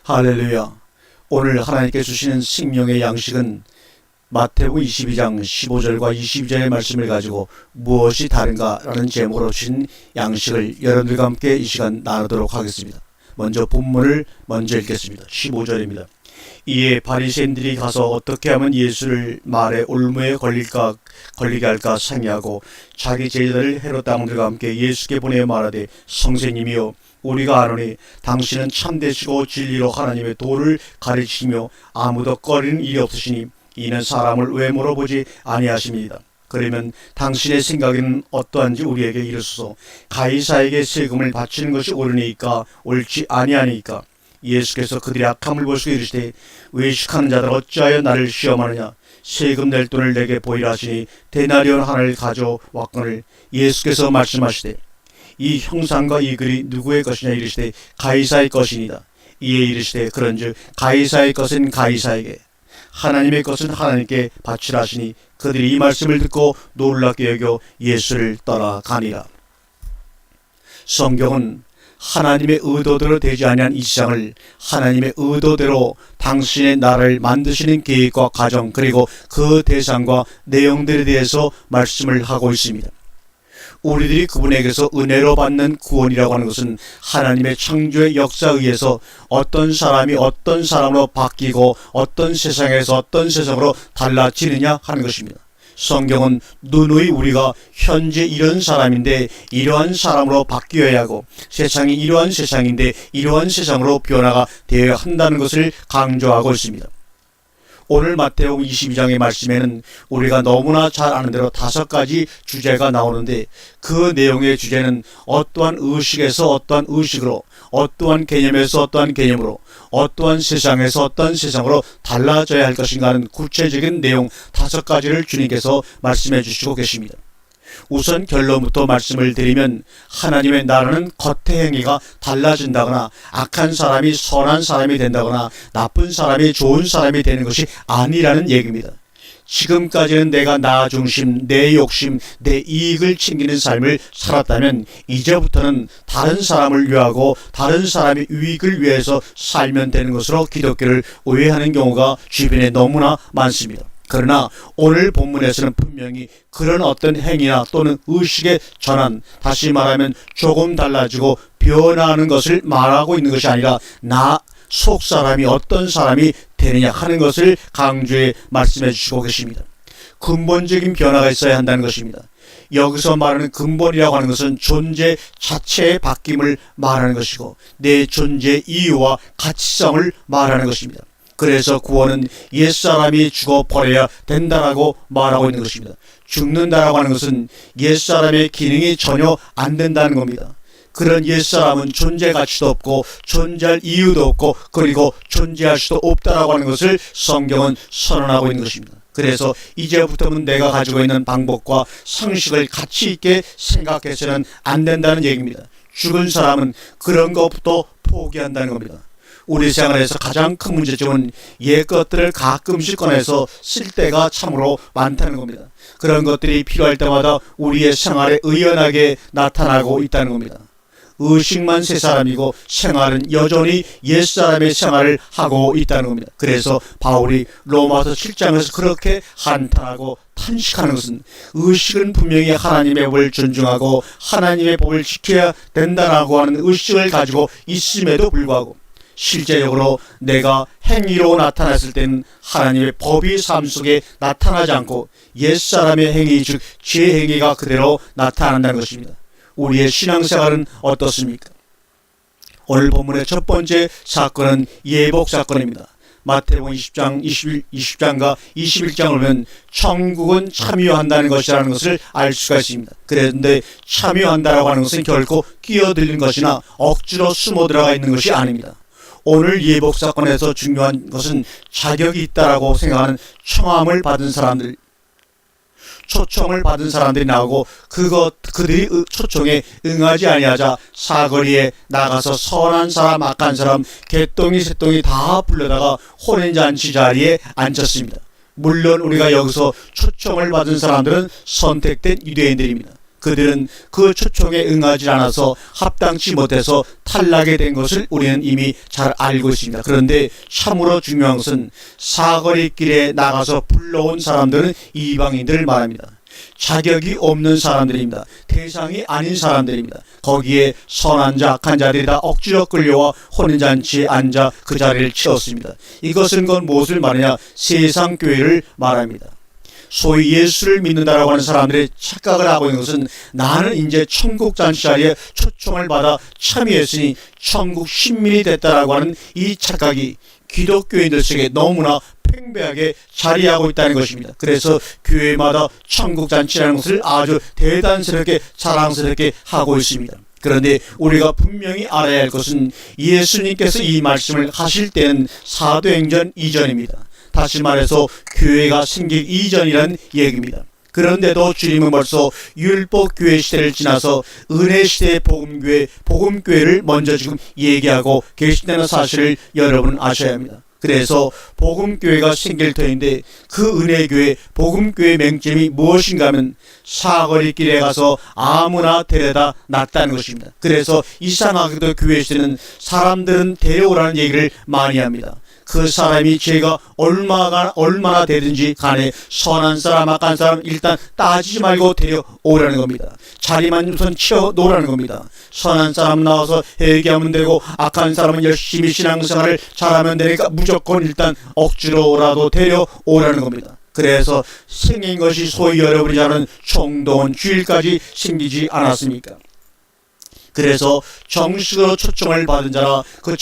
할렐루야. 오늘 하나님께 주시는 생명의 양식은 마태복음 22장 15절과 22절의 말씀을 가지고 무엇이 다른가라는 제목으로 주신 양식을 여러분들과 함께 이 시간 나누도록 하겠습니다. 먼저 본문을 먼저 읽겠습니다. 15절입니다. 이에 바리새인들이 가서 어떻게 하면 예수를 말에 올무에 걸리게 할까 상의하고 자기 제자들 헤롯 당들과 함께 예수께 보내어 말하되, 선생님이여, 우리가 아노니 당신은 참되시고 진리로 하나님의 도를 가르치시며 아무도 꺼리는 일이 없으시니 이는 사람을 왜 물어보지 아니하십니다. 그러면 당신의 생각에는 어떠한지 우리에게 이르소서. 가이사에게 세금을 바치는 것이 옳으니까 옳지 아니하니까? 예수께서 그들의 악함을 보시고 이르시되, 외식하는 자들 어찌하여 나를 시험하느냐? 세금 낼 돈을 내게 보이라 하시니 데나리온 하나를 가져왔거늘 예수께서 말씀하시되, 이 형상과 이 글이 누구의 것이냐 이르시되 가이사의 것이니이다. 이에 이르시되, 그런즉 가이사의 것은 가이사에게, 하나님의 것은 하나님께 바치라 하시니 그들이 이 말씀을 듣고 놀랍게 여겨 예수를 떠나가니라. 성경은 하나님의 의도대로 되지 아니한 이 세상을 하나님의 의도대로 당신의 나라를 만드시는 계획과 과정, 그리고 그 대상과 내용들에 대해서 말씀을 하고 있습니다. 우리들이 그분에게서 은혜로 받는 구원이라고 하는 것은 하나님의 창조의 역사에 의해서 어떤 사람이 어떤 사람으로 바뀌고 어떤 세상에서 어떤 세상으로 달라지느냐 하는 것입니다. 성경은 누누이 우리가 현재 이런 사람인데 이러한 사람으로 바뀌어야 하고, 세상이 이러한 세상인데 이러한 세상으로 변화가 되어야 한다는 것을 강조하고 있습니다. 오늘 마태복음 22장의 말씀에는 우리가 너무나 잘 아는 대로 5가지 주제가 나오는데, 그 내용의 주제는 어떠한 의식에서 어떠한 의식으로, 어떠한 개념에서 어떠한 개념으로, 어떠한 세상에서 어떠한 세상으로 달라져야 할 것인가 하는 구체적인 내용 5가지를 주님께서 말씀해 주시고 계십니다. 우선 결론부터 말씀을 드리면, 하나님의 나라는 겉의 행위가 달라진다거나 악한 사람이 선한 사람이 된다거나 나쁜 사람이 좋은 사람이 되는 것이 아니라는 얘기입니다. 지금까지는 내가 나 중심, 내 욕심, 내 이익을 챙기는 삶을 살았다면 이제부터는 다른 사람을 위하고 다른 사람의 유익을 위해서 살면 되는 것으로 기독교를 오해하는 경우가 주변에 너무나 많습니다. 그러나 오늘 본문에서는 분명히 그런 어떤 행위나 또는 의식의 전환, 다시 말하면 조금 달라지고 변화하는 것을 말하고 있는 것이 아니라 나 속사람이 어떤 사람이 되느냐 하는 것을 강조해 말씀해 주시고 계십니다. 근본적인 변화가 있어야 한다는 것입니다. 여기서 말하는 근본이라고 하는 것은 존재 자체의 바뀜을 말하는 것이고, 내 존재의 이유와 가치성을 말하는 것입니다. 그래서 구원은 옛사람이 죽어버려야 된다라고 말하고 있는 것입니다. 죽는다라고 하는 것은 옛사람의 기능이 전혀 안 된다는 겁니다. 그런 옛사람은 존재 가치도 없고 존재할 이유도 없고 그리고 존재할 수도 없다라고 하는 것을 성경은 선언하고 있는 것입니다. 그래서 이제부터는 내가 가지고 있는 방법과 상식을 가치 있게 생각해서는 안 된다는 얘기입니다. 죽은 사람은 그런 것부터 포기한다는 겁니다. 우리 생활에서 가장 큰 문제점은 옛 것들을 가끔씩 꺼내서 쓸 때가 참으로 많다는 겁니다. 그런 것들이 필요할 때마다 우리의 생활에 의연하게 나타나고 있다는 겁니다. 의식만 새 사람이고 생활은 여전히 옛사람의 생활을 하고 있다는 겁니다. 그래서 바울이 로마서 7장에서 그렇게 한탄하고 탄식하는 것은, 의식은 분명히 하나님의 법을 존중하고 하나님의 법을 지켜야 된다라고 하는 의식을 가지고 있음에도 불구하고 실제적으로 내가 행위로 나타났을 때는 하나님의 법이 삶 속에 나타나지 않고 옛사람의 행위, 즉 제 행위가 그대로 나타난다는 것입니다. 우리의 신앙생활은 어떻습니까? 오늘 본문의 첫 번째 사건은 예복 사건입니다. 마태복음 20장과 21장을 보면 천국은 참여한다는 것이라는 것을 알 수가 있습니다. 그런데 참여한다라고 하는 것은 결코 끼어들는 것이나 억지로 숨어 들어가 있는 것이 아닙니다. 오늘 예복 사건에서 중요한 것은 자격이 있다라고 생각하는 초청을 받은 사람들이 나오고 그들이 초청에 응하지 아니하자 사거리에 나가서 선한 사람, 악한 사람, 개똥이, 새똥이 다 불러다가 혼인잔치 자리에 앉혔습니다. 물론 우리가 여기서 초청을 받은 사람들은 선택된 유대인들입니다. 그들은 그 초청에 응하지 않아서 합당치 못해서 탈락이 된 것을 우리는 이미 잘 알고 있습니다. 그런데 참으로 중요한 것은 사거리 길에 나가서 불러온 사람들은 이방인들을 말합니다. 자격이 없는 사람들입니다. 대상이 아닌 사람들입니다. 거기에 선한 자, 악한 자들이 다 억지로 끌려와 혼인잔치에 앉아 그 자리를 채웠습니다. 이것은 건 무엇을 말하냐? 세상 교회를 말합니다. 소위 예수를 믿는다라고 하는 사람들이 착각을 하고 있는 것은 나는 이제 천국 잔치 자리에 초청을 받아 참여했으니 천국 신민이 됐다라고 하는 이 착각이 기독교인들 속에 너무나 팽배하게 자리하고 있다는 것입니다. 그래서 교회마다 천국잔치라는 것을 아주 대단스럽게 자랑스럽게 하고 있습니다. 그런데 우리가 분명히 알아야 할 것은 예수님께서 이 말씀을 하실 때는 사도행전 이전입니다. 다시 말해서 교회가 생기기 이전이라는 얘기입니다. 그런데도 주님은 벌써 율법교회 시대를 지나서 은혜시대의 복음교회를 먼저 지금 얘기하고 계신다는 사실을 여러분은 아셔야 합니다. 그래서 복음교회가 생길 터인데 그 은혜교회, 복음교회 맹점이 무엇인가 하면 사거리 길에 가서 아무나 데려다 놨다는 것입니다. 그래서 이상하게도 교회 시대는 사람들은 데려오라는 얘기를 많이 합니다. 그 사람이 죄가 얼마나 되든지 간에 선한 사람, 악한 사람 일단 따지지 말고 데려오라는 겁니다. 자리만 우선 치워놓으라는 겁니다. 선한 사람 나와서 회개하면 되고 악한 사람은 열심히 신앙생활을 잘하면 되니까 무조건 일단 억지로라도 데려오라는 겁니다. 그래서 생긴 것이 소위 여러분이 아는 총동원 주일까지 생기지 않았습니까? 그래서 정식으로 초청을 받은 자라 그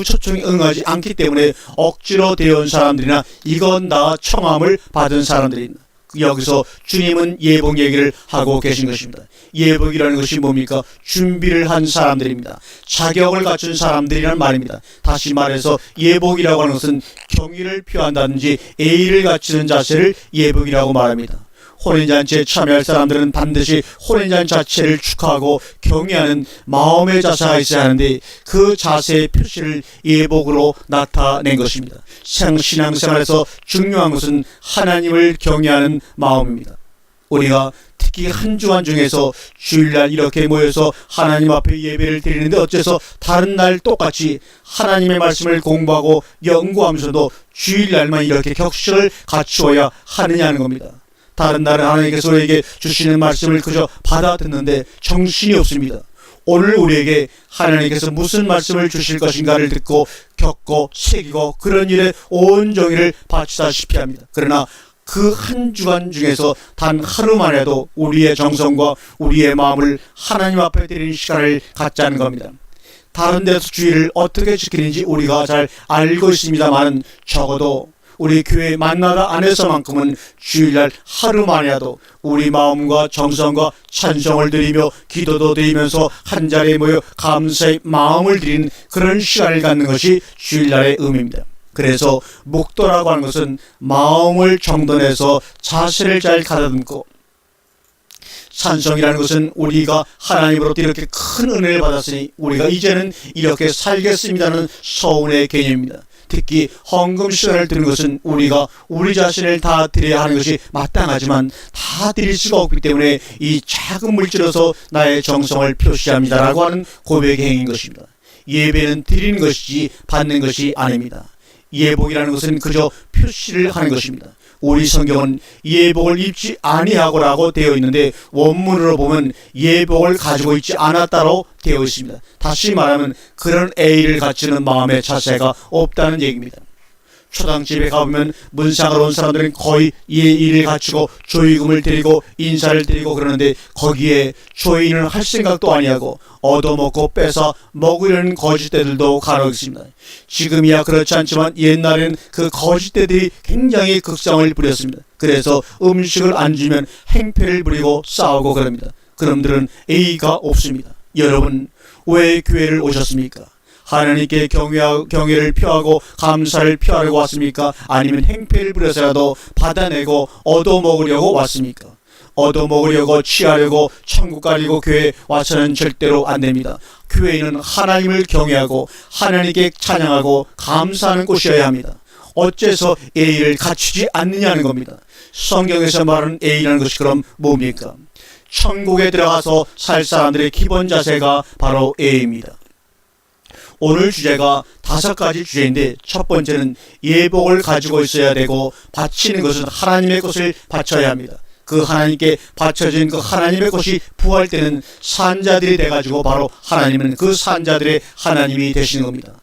초청에 응하지 않기 때문에 억지로 데려온 사람들이나 이건 다 청함을 받은 사람들입니다. 여기서 주님은 예복 얘기를 하고 계신 것입니다. 예복이라는 것이 뭡니까? 준비를 한 사람들입니다. 자격을 갖춘 사람들이란 말입니다. 다시 말해서 예복이라고 하는 것은 경의를 표한다든지 예의를 갖추는 자세를 예복이라고 말합니다. 혼인잔치에 참여할 사람들은 반드시 혼인잔치 자체를 축하하고 경외하는 마음의 자세가 있어야 하는데 그 자세의 표시를 예복으로 나타낸 것입니다. 신앙생활에서 중요한 것은 하나님을 경외하는 마음입니다. 우리가 특히 한 주간 중에서 주일날 이렇게 모여서 하나님 앞에 예배를 드리는데 어째서 다른 날 똑같이 하나님의 말씀을 공부하고 연구하면서도 주일날만 이렇게 격식을 갖추어야 하느냐는 겁니다. 다른 날은 하나님께서 우리에게 주시는 말씀을 그저 받아 듣는데 정신이 없습니다. 오늘 우리에게 하나님께서 무슨 말씀을 주실 것인가를 듣고 겪고 새기고 그런 일에 온종일을 바치다시피 합니다. 그러나 그 한 주간 중에서 단 하루만 해도 우리의 정성과 우리의 마음을 하나님 앞에 드리는 시간을 갖자는 겁니다. 다른 데서 주일을 어떻게 지키는지 우리가 잘 알고 있습니다만 적어도 우리 교회 만나다 안에서만큼은 주일날 하루만이라도 우리 마음과 정성과 찬송을 드리며 기도도 드리면서 한자리에 모여 감사의 마음을 드리는 그런 시간을 갖는 것이 주일날의 의미입니다. 그래서 목도라고 하는 것은 마음을 정돈해서 자세를 잘 가다듬고, 찬송이라는 것은 우리가 하나님으로부터 이렇게 큰 은혜를 받았으니 우리가 이제는 이렇게 살겠습니다는 서운의 개념입니다. 특히 헌금 시간을 드리는 것은 우리가 우리 자신을 다 드려야 하는 것이 마땅하지만 다 드릴 수가 없기 때문에 이 작은 물질로서 나의 정성을 표시합니다라고 하는 고백의 행위인 것입니다. 예배는 드리는 것이지 받는 것이 아닙니다. 예복이라는 것은 그저 표시를 하는 것입니다. 우리 성경은 예복을 입지 아니하고라고 되어 있는데 원문으로 보면 예복을 가지고 있지 않았다로 되어 있습니다. 다시 말하면 그런 애의를 갖추는 마음의 자세가 없다는 얘기입니다. 초당집에 가보면 문상으로 온 사람들은 거의 예의를 갖추고 조의금을 드리고 인사를 드리고 그러는데 거기에 조의는 할 생각도 아니하고 얻어먹고 뺏어 먹으려는 거짓대들도 간혹 있습니다. 지금이야 그렇지 않지만 옛날에는 그 거짓대들이 굉장히 극성을 부렸습니다. 그래서 음식을 안 주면 행패를 부리고 싸우고 그럽니다. 그놈들은 예의가 없습니다. 여러분 왜 교회를 오셨습니까? 하나님께 경외를 표하고 감사를 표하려고 왔습니까? 아니면 행패를 부려서라도 받아내고 얻어먹으려고 왔습니까? 얻어먹으려고 취하려고 천국 가려고 교회에 와서는 절대로 안 됩니다. 교회는 하나님을 경외하고 하나님께 찬양하고 감사하는 곳이어야 합니다. 어째서 예의를 갖추지 않느냐는 겁니다. 성경에서 말하는 예의라는 것이 그럼 뭡니까? 천국에 들어가서 살 사람들의 기본 자세가 바로 A입니다. 오늘 주제가 5가지 주제인데, 첫 번째는 예복을 가지고 있어야 되고, 바치는 것은 하나님의 것을 바쳐야 합니다. 그 하나님께 바쳐진 그 하나님의 것이 부활 때는 산자들이 돼가지고 바로 하나님은 그 산자들의 하나님이 되시는 겁니다.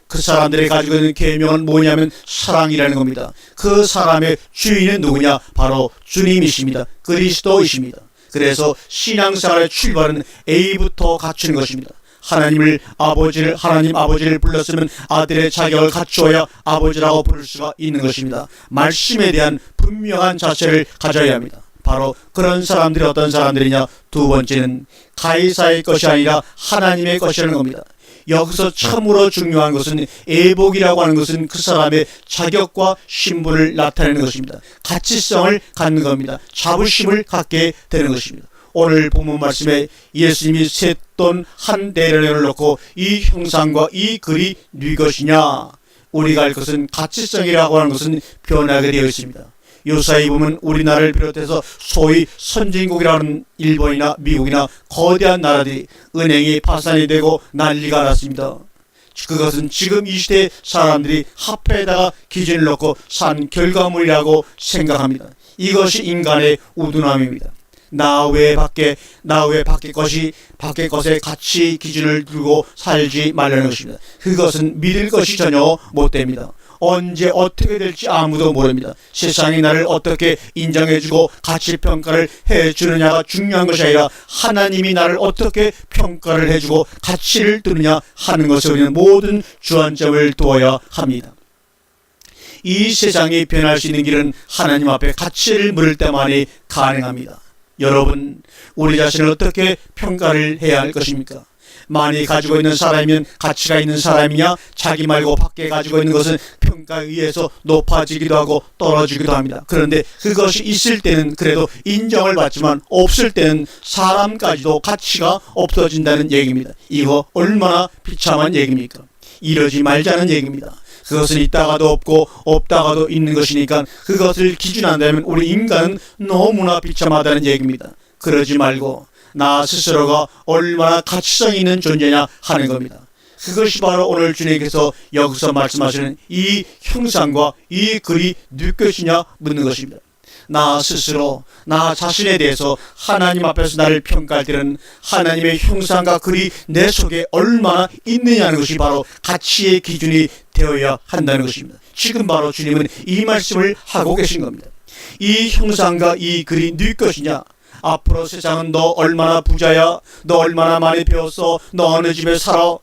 그 사람들이 가지고 있는 계명은 뭐냐면 사랑이라는 겁니다. 그 사람의 주인은 누구냐? 바로 주님이십니다. 그리스도이십니다. 그래서 신앙생활의 출발은 A부터 갖추는 것입니다. 하나님 아버지를 불렀으면 아들의 자격을 갖추어야 아버지라고 부를 수가 있는 것입니다. 말씀에 대한 분명한 자세를 가져야 합니다. 바로 그런 사람들이 어떤 사람들이냐? 두 번째는 가이사의 것이 아니라 하나님의 것이라는 겁니다. 여기서 참으로 중요한 것은 애복이라고 하는 것은 그 사람의 자격과 신분을 나타내는 것입니다. 가치성을 갖는 겁니다. 자부심을 갖게 되는 것입니다. 오늘 본문 말씀에 예수님이 셋돈 한 대련을 놓고 이 형상과 이 글이 네 것이냐? 우리가 알 것은 가치성이라고 하는 것은 변하게 되어 있습니다. 요사이 보면 우리나라를 비롯해서 소위 선진국이라는 일본이나 미국이나 거대한 나라들이 은행이 파산이 되고 난리가 났습니다. 그것은 지금 이 시대 사람들이 화폐에다가 기준을 놓고 산 결과물이라고 생각합니다. 이것이 인간의 우둔함입니다. 나 외 밖에 밖의 것에 가치 기준을 두고 살지 말라는 것입니다. 그것은 믿을 것이 전혀 못 됩니다. 언제 어떻게 될지 아무도 모릅니다. 세상이 나를 어떻게 인정해주고 가치평가를 해주느냐가 중요한 것이 아니라 하나님이 나를 어떻게 평가를 해주고 가치를 두느냐 하는 것에 우리는 모든 주안점을 두어야 합니다. 이 세상이 변할 수 있는 길은 하나님 앞에 가치를 물을 때만이 가능합니다. 여러분, 우리 자신을 어떻게 평가를 해야 할 것입니까? 많이 가지고 있는 사람이면 가치가 있는 사람이냐? 자기 말고 밖에 가지고 있는 것은 평가에 의해서 높아지기도 하고 떨어지기도 합니다. 그런데 그것이 있을 때는 그래도 인정을 받지만 없을 때는 사람까지도 가치가 없어진다는 얘기입니다. 이거 얼마나 비참한 얘기입니까? 이러지 말자는 얘기입니다. 그것은 있다가도 없고 없다가도 있는 것이니까 그것을 기준한다면 우리 인간은 너무나 비참하다는 얘기입니다. 그러지 말고 나 스스로가 얼마나 가치성 있는 존재냐 하는 겁니다. 그것이 바로 오늘 주님께서 여기서 말씀하시는 이 형상과 이 글이 네 것이냐 묻는 것입니다. 나 스스로 나 자신에 대해서 하나님 앞에서 나를 평가할 때는 하나님의 형상과 글이 내 속에 얼마나 있느냐는 것이 바로 가치의 기준이 되어야 한다는 것입니다. 지금 바로 주님은 이 말씀을 하고 계신 겁니다. 이 형상과 이 글이 네 것이냐? 앞으로 세상은 너 얼마나 부자야? 너 얼마나 많이 배웠어? 너 어느 집에 살아?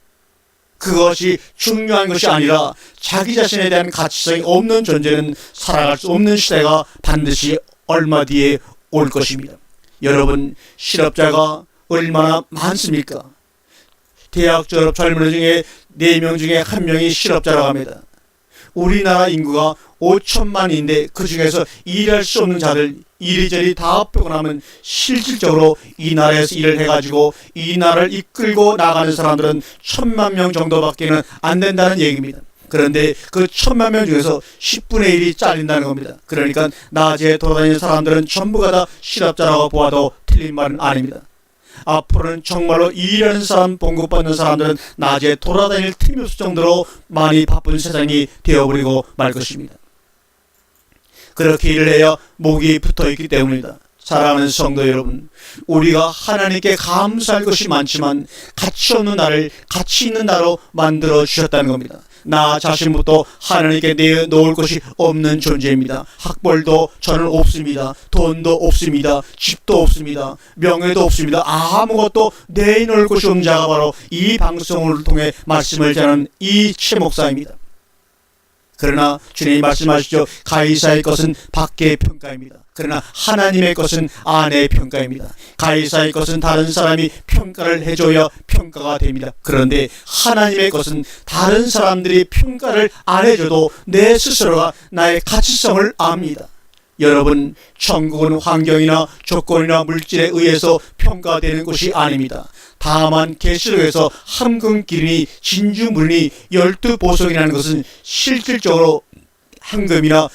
그것이 중요한 것이 아니라 자기 자신에 대한 가치성이 없는 존재는 살아갈 수 없는 시대가 반드시 얼마 뒤에 올 것입니다. 여러분, 실업자가 얼마나 많습니까? 대학 졸업 젊은 중에 4명 중에 1명이 실업자라고 합니다. 우리나라 인구가 5천만인데 그 중에서 일할 수 없는 자들 이리저리 다 빼고 나면 실질적으로 이 나라에서 일을 해가지고 이 나라를 이끌고 나가는 사람들은 1,000만 명 정도밖에는 안 된다는 얘기입니다. 그런데 그 1,000만 명 중에서 10분의 1이 잘린다는 겁니다. 그러니까 낮에 돌아다니는 사람들은 전부가 다 실업자라고 보아도 틀린 말은 아닙니다. 앞으로는 정말로 일하는 사람, 봉급받는 사람들은 낮에 돌아다닐 틈이 없을 정도로 많이 바쁜 세상이 되어버리고 말 것입니다. 그렇게 일을 해야 목이 붙어있기 때문입니다. 사랑하는 성도 여러분, 우리가 하나님께 감사할 것이 많지만 가치 없는 나를 가치 있는 나로 만들어 주셨다는 겁니다. 나 자신부터 하나님께 내어놓을 것이 없는 존재입니다. 학벌도 저는 없습니다. 돈도 없습니다. 집도 없습니다. 명예도 없습니다. 아무것도 내놓을 것이 없는 자가 바로 이 방송을 통해 말씀을 전하는 이 최 목사입니다. 그러나 주님이 말씀하시죠. 가이사의 것은 밖의 평가입니다. 그러나 하나님의 것은 안의 평가입니다. 가이사의 것은 다른 사람이 평가를 해줘야 평가가 됩니다. 그런데 하나님의 것은 다른 사람들이 평가를 안 해줘도 내 스스로가 나의 가치성을 압니다. 여러분, 천국은 환경이나 조건이나 물질에 의해서 평가되는 것이 아닙니다. 다만 계시록에서 함금기린이 진주물이 12보석이라는 것은 실질적으로 황금이나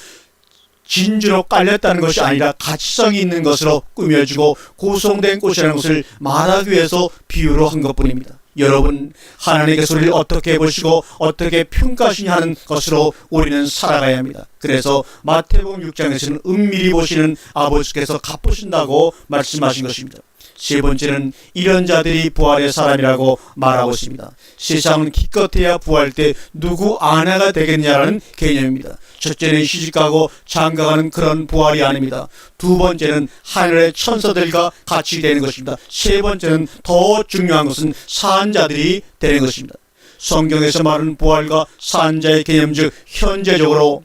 진주로 깔렸다는 것이 아니라 가치성이 있는 것으로 꾸며지고 고송된 꽃이라는 것을 말하기 위해서 비유로 한 것뿐입니다. 여러분, 하나님의 소리를 어떻게 보시고 어떻게 평가하시냐 하는 것으로 우리는 살아가야 합니다. 그래서 마태복음 6장에서는 은밀히 보시는 아버지께서 갚으신다고 말씀하신 것입니다. 세 번째는 이런 자들이 부활의 사람이라고 말하고 있습니다. 세상은 기껏해야 부활 때 누구 아내가 되겠냐라는 개념입니다. 첫째는 시집가고 장가가는 그런 부활이 아닙니다. 두 번째는 하늘의 천사들과 같이 되는 것입니다. 세 번째는 더 중요한 것은 산자들이 되는 것입니다. 성경에서 말하는 부활과 산자의 개념, 즉 현재적으로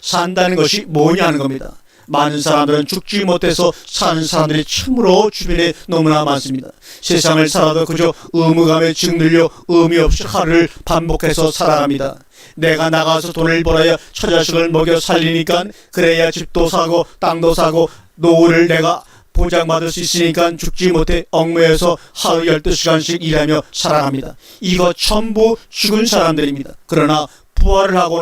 산다는 것이 뭐냐는 겁니다. 많은 사람들은 죽지 못해서 사는 사람들이 참으로 주변에 너무나 많습니다. 세상을 살아도 그저 의무감에 짓눌려 의미 없이 하루를 반복해서 살아갑니다. 내가 나가서 돈을 벌어야 처자식을 먹여 살리니까, 그래야 집도 사고 땅도 사고 노후를 내가 보장받을 수 있으니까 죽지 못해 얽매여서 하루 12시간씩 일하며 살아갑니다. 이거 전부 죽은 사람들입니다. 그러나 부활을 하고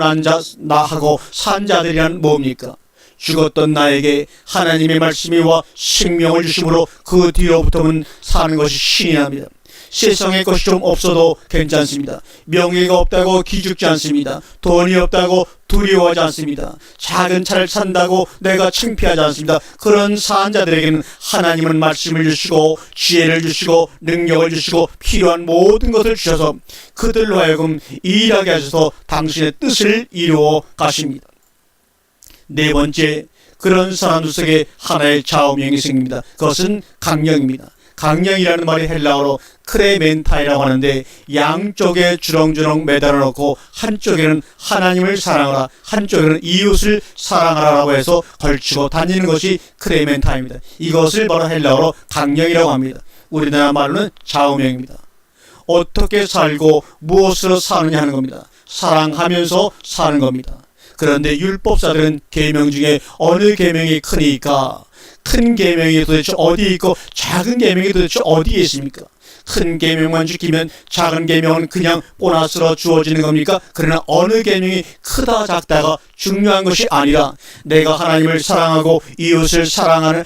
나하고 산 자들이란 뭡니까? 죽었던 나에게 하나님의 말씀이 와 생명을 주심으로 그 뒤로부터는 사는 것이 신이 납니다. 세상에 것이 좀 없어도 괜찮습니다. 명예가 없다고 기죽지 않습니다. 돈이 없다고 두려워하지 않습니다. 작은 차를 산다고 내가 창피하지 않습니다. 그런 사한자들에게는 하나님은 말씀을 주시고 지혜를 주시고 능력을 주시고 필요한 모든 것을 주셔서 그들로 하여금 일하게 하셔서 당신의 뜻을 이루어 가십니다. 네 번째, 그런 사람들 속에 하나의 좌우명이 생깁니다. 그것은 강령입니다. 강령이라는 말이 헬라어로 크레멘타이라고 하는데, 양쪽에 주렁주렁 매달아 놓고 한쪽에는 하나님을 사랑하라, 한쪽에는 이웃을 사랑하라라고 해서 걸치고 다니는 것이 크레멘타입니다. 이것을 바로 헬라어로 강령이라고 합니다. 우리나라 말로는 좌우명입니다. 어떻게 살고 무엇으로 사느냐 하는 겁니다. 사랑하면서 사는 겁니다. 그런데 율법사들은 계명 중에 어느 계명이 크니까, 큰 계명이 도대체 어디에 있고 작은 계명이 도대체 어디에 있습니까? 큰 계명만 지키면 작은 계명은 그냥 보너스로 주어지는 겁니까? 그러나 어느 계명이 크다 작다가 중요한 것이 아니라 내가 하나님을 사랑하고 이웃을 사랑할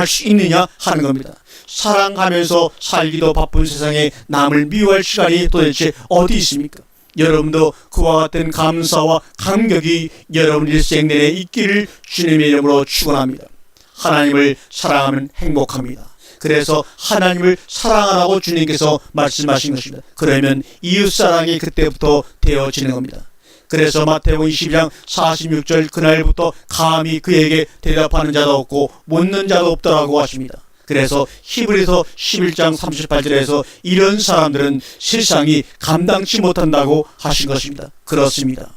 수 있느냐 하는 겁니다. 사랑하면서 살기도 바쁜 세상에 남을 미워할 시간이 도대체 어디 있습니까? 여러분도 그와 같은 감사와 감격이 여러분 일생 내내 있기를 주님의 이름으로 축원합니다. 하나님을 사랑하면 행복합니다. 그래서 하나님을 사랑하라고 주님께서 말씀하신 것입니다. 그러면 이웃사랑이 그때부터 되어지는 겁니다. 그래서 마태복음 22장 46절, 그날부터 감히 그에게 대답하는 자도 없고 묻는 자도 없더라고 하십니다. 그래서 히브리서 11장 38절에서 이런 사람들은 세상이 감당치 못한다고 하신 것입니다. 그렇습니다.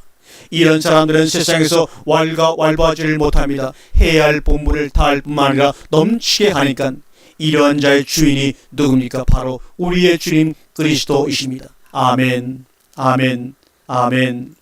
이런 사람들은 세상에서 왈가왈부하지를 못합니다. 해야 할 본분을 다할 뿐만 아니라 넘치게 하니까. 이러한 자의 주인이 누굽니까? 바로 우리의 주님 그리스도이십니다. 아멘, 아멘, 아멘.